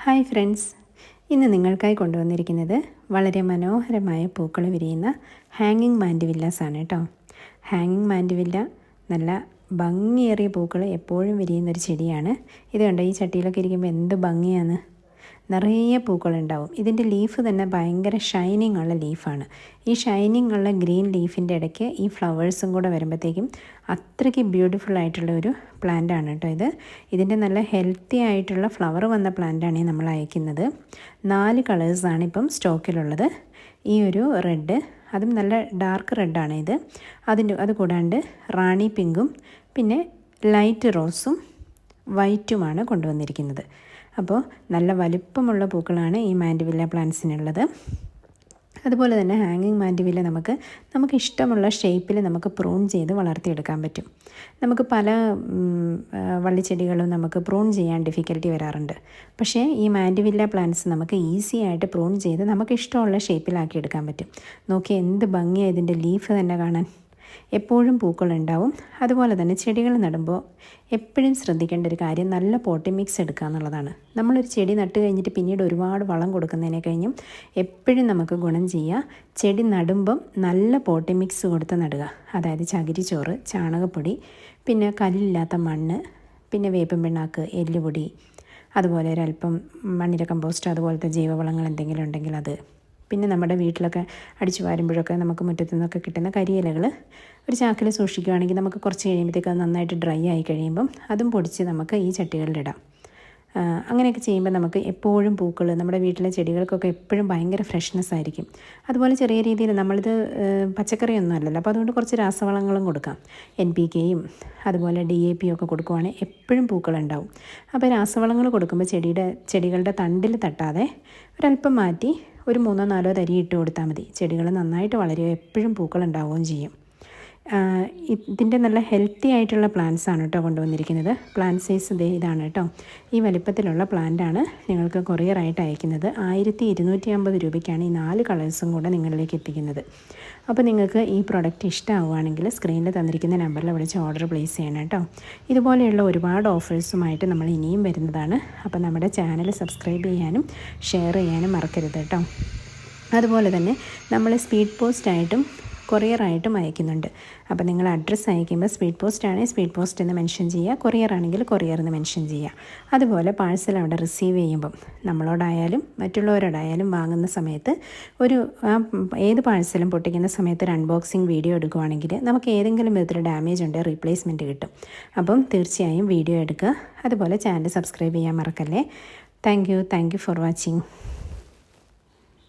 Hi friends, ഇന്ന് നിങ്ങൾക്കായി കൊണ്ടുവന്നിരിക്കുന്നത് വളരെ മനോഹരമായ പൂക്കൾ വിരിയുന്ന ഹാങ്ങിങ് മാൻഡിവില്ലാസ് ആണ് കേട്ടോ. ഹാങ്ങിങ് മാൻഡിവില്ല നല്ല ഭംഗിയേറിയ പൂക്കൾ എപ്പോഴും വിരിയുന്നൊരു ചെടിയാണ്. ഇത് കണ്ടോ, ഈ ചട്ടിയിലൊക്കെ ഇരിക്കുമ്പോൾ എന്ത് ഭംഗിയാണ്. നിറയെ പൂക്കളുണ്ടാവും. ഇതിൻ്റെ ലീഫ് തന്നെ ഭയങ്കര ഷൈനിങ് ഉള്ള ലീഫാണ്. ഈ ഷൈനിങ് ഉള്ള ഗ്രീൻ ലീഫിൻ്റെ ഇടയ്ക്ക് ഈ ഫ്ലവേഴ്സും കൂടെ വരുമ്പോഴത്തേക്കും അത്രയ്ക്ക് ബ്യൂട്ടിഫുൾ ആയിട്ടുള്ള ഒരു പ്ലാന്റാണ് കേട്ടോ ഇതിൻ്റെ നല്ല ഹെൽത്തി ആയിട്ടുള്ള ഫ്ലവർ വന്ന പ്ലാന്റാണ് നമ്മൾ അയക്കുന്നത്. 4 കളേഴ്സാണ് ഇപ്പം സ്റ്റോക്കിലുള്ളത്. ഈ ഒരു റെഡ്, അതും നല്ല ഡാർക്ക് റെഡാണ് ഇത്. അത് കൂടാണ്ട് റാണി പിങ്കും പിന്നെ ലൈറ്റ് റോസും വൈറ്റുമാണ് കൊണ്ടുവന്നിരിക്കുന്നത്. അപ്പോൾ നല്ല വലിപ്പമുള്ള പൂക്കളാണ് ഈ മാൻഡിവില്ല പ്ലാന്റ്സിനുള്ളത്. അതുപോലെ തന്നെ ഹാങ്ങിങ് മാൻഡിവില്ല നമുക്ക് ഇഷ്ടമുള്ള ഷേപ്പിൽ നമുക്ക് പ്രൂൺ ചെയ്ത് വളർത്തിയെടുക്കാൻ പറ്റും. നമുക്ക് പല വള്ളിച്ചെടികളും നമുക്ക് പ്രൂൺ ചെയ്യാൻ ഡിഫിക്കൽറ്റി വരാറുണ്ട്. പക്ഷേ ഈ മാൻഡിവില്ല പ്ലാന്റ്സ് നമുക്ക് ഈസി ആയിട്ട് പ്രൂൺ ചെയ്ത് നമുക്ക് ഇഷ്ടമുള്ള ഷേപ്പിലാക്കി എടുക്കാൻ പറ്റും. നോക്കി എന്ത് ഭംഗിയാണ് ഇതിൻ്റെ ലീഫ് തന്നെ കാണാൻ. എപ്പോഴും പൂക്കളുണ്ടാവും. അതുപോലെ തന്നെ ചെടികൾ നടുമ്പോൾ എപ്പോഴും ശ്രദ്ധിക്കേണ്ട ഒരു കാര്യം നല്ല പോട്ടി മിക്സ് എടുക്കുക എന്നുള്ളതാണ്. നമ്മളൊരു ചെടി നട്ട് കഴിഞ്ഞിട്ട് പിന്നീട് ഒരുപാട് വളം കൊടുക്കുന്നതിനെ കഴിഞ്ഞും എപ്പോഴും നമുക്ക് ഗുണം ചെയ്യുക ചെടി നടുമ്പം നല്ല പോട്ടി മിക്സ് കൊടുത്ത് നടുക. അതായത് ചകിരിച്ചോറ്, ചാണകപ്പൊടി, പിന്നെ കല്ലില്ലാത്ത മണ്ണ്, പിന്നെ വേപ്പിൻ പിണ്ണാക്ക്, എല്ലുപൊടി, അതുപോലെ ഒരല്പം മണ്ണിര കമ്പോസ്റ്റ്, അതുപോലത്തെ ജൈവവളങ്ങൾ എന്തെങ്കിലും ഉണ്ടെങ്കിൽ അത്, പിന്നെ നമ്മുടെ വീട്ടിലൊക്കെ അടിച്ചു വാരുമ്പോഴൊക്കെ നമുക്ക് മുറ്റത്തു നിന്നൊക്കെ കിട്ടുന്ന കരിയിലകൾ ഒരു ചാക്കിൽ സൂക്ഷിക്കുകയാണെങ്കിൽ നമുക്ക് കുറച്ച് കഴിയുമ്പോഴത്തേക്ക് അത് നന്നായിട്ട് ഡ്രൈ ആയി കഴിയുമ്പം അതും പൊടിച്ച് നമുക്ക് ഈ ചട്ടികളിലിടാം. അങ്ങനെയൊക്കെ ചെയ്യുമ്പോൾ നമുക്ക് എപ്പോഴും പൂക്കൾ നമ്മുടെ വീട്ടിലെ ചെടികൾക്കൊക്കെ എപ്പോഴും ഭയങ്കര ഫ്രഷ്നെസ് ആയിരിക്കും. അതുപോലെ ചെറിയ രീതിയിൽ നമ്മളിത് പച്ചക്കറിയൊന്നും അല്ലല്ലോ, അപ്പോൾ അതുകൊണ്ട് കുറച്ച് രാസവളങ്ങളും കൊടുക്കാം. NPKയും അതുപോലെ DAP ഒക്കെ കൊടുക്കുവാണെങ്കിൽ എപ്പോഴും പൂക്കളുണ്ടാവും. അപ്പോൾ രാസവളങ്ങൾ കൊടുക്കുമ്പോൾ ചെടികളുടെ തണ്ടിൽ തട്ടാതെ ഒരല്പം മാറ്റി ഒരു 3-4 തരി ഇട്ട് കൊടുത്താൽ മതി. ചെടികൾ നന്നായിട്ട് വളരുകയും എപ്പോഴും പൂക്കളുണ്ടാവുകയും ചെയ്യും. ഇതിൻ്റെ നല്ല ഹെൽത്തി ആയിട്ടുള്ള പ്ലാന്റ്സ് ആണ് കേട്ടോ കൊണ്ടുവന്നിരിക്കുന്നത്. പ്ലാന്റ് സൈസ് ഇതാണ് കേട്ടോ. ഈ വലിപ്പത്തിലുള്ള പ്ലാന്റാണ് നിങ്ങൾക്ക് കൊറിയറായിട്ട് അയക്കുന്നത്. 1250 രൂപയ്ക്കാണ് ഈ 4 കളേഴ്സും കൂടെ നിങ്ങളിലേക്ക് എത്തിക്കുന്നത്. അപ്പോൾ നിങ്ങൾക്ക് ഈ പ്രൊഡക്റ്റ് ഇഷ്ടമാവുകയാണെങ്കിൽ സ്ക്രീനിൽ തന്നിരിക്കുന്ന നമ്പറിൽ വിളിച്ച് ഓർഡർ പ്ലേസ് ചെയ്യണം കേട്ടോ. ഇതുപോലെയുള്ള ഒരുപാട് ഓഫേഴ്സുമായിട്ട് നമ്മൾ ഇനിയും വരുന്നതാണ്. അപ്പോൾ നമ്മുടെ ചാനൽ സബ്സ്ക്രൈബ് ചെയ്യാനും ഷെയർ ചെയ്യാനും മറക്കരുത് കേട്ടോ. അതുപോലെ തന്നെ നമ്മൾ സ്പീഡ് പോസ്റ്റായിട്ടും കൊറിയറായിട്ടും അയക്കുന്നുണ്ട്. അപ്പോൾ നിങ്ങൾ അഡ്രസ്സ് അയക്കുമ്പോൾ സ്പീഡ് പോസ്റ്റ് ആണെങ്കിൽ സ്പീഡ് പോസ്റ്റ് എന്ന് മെൻഷൻ ചെയ്യുക, കൊറിയർ ആണെങ്കിൽ കൊറിയർ എന്ന് മെൻഷൻ ചെയ്യുക. അതുപോലെ പാഴ്സൽ അവിടെ റിസീവ് ചെയ്യുമ്പം നമ്മളോടായാലും മറ്റുള്ളവരോടായാലും വാങ്ങുന്ന സമയത്ത് ഏത് പാഴ്സലും പൊട്ടിക്കുന്ന സമയത്ത് ഒരു അൺബോക്സിങ് വീഡിയോ എടുക്കുകയാണെങ്കിൽ നമുക്ക് ഏതെങ്കിലും വിധത്തിൽ ഡാമേജ് ഉണ്ടെങ്കിൽ റീപ്ലേസ്മെൻറ്റ് കിട്ടും. അപ്പം തീർച്ചയായും വീഡിയോ എടുക്കുക. അതുപോലെ ചാനൽ സബ്സ്ക്രൈബ് ചെയ്യാൻ മറക്കല്ലേ. Thank you for watching.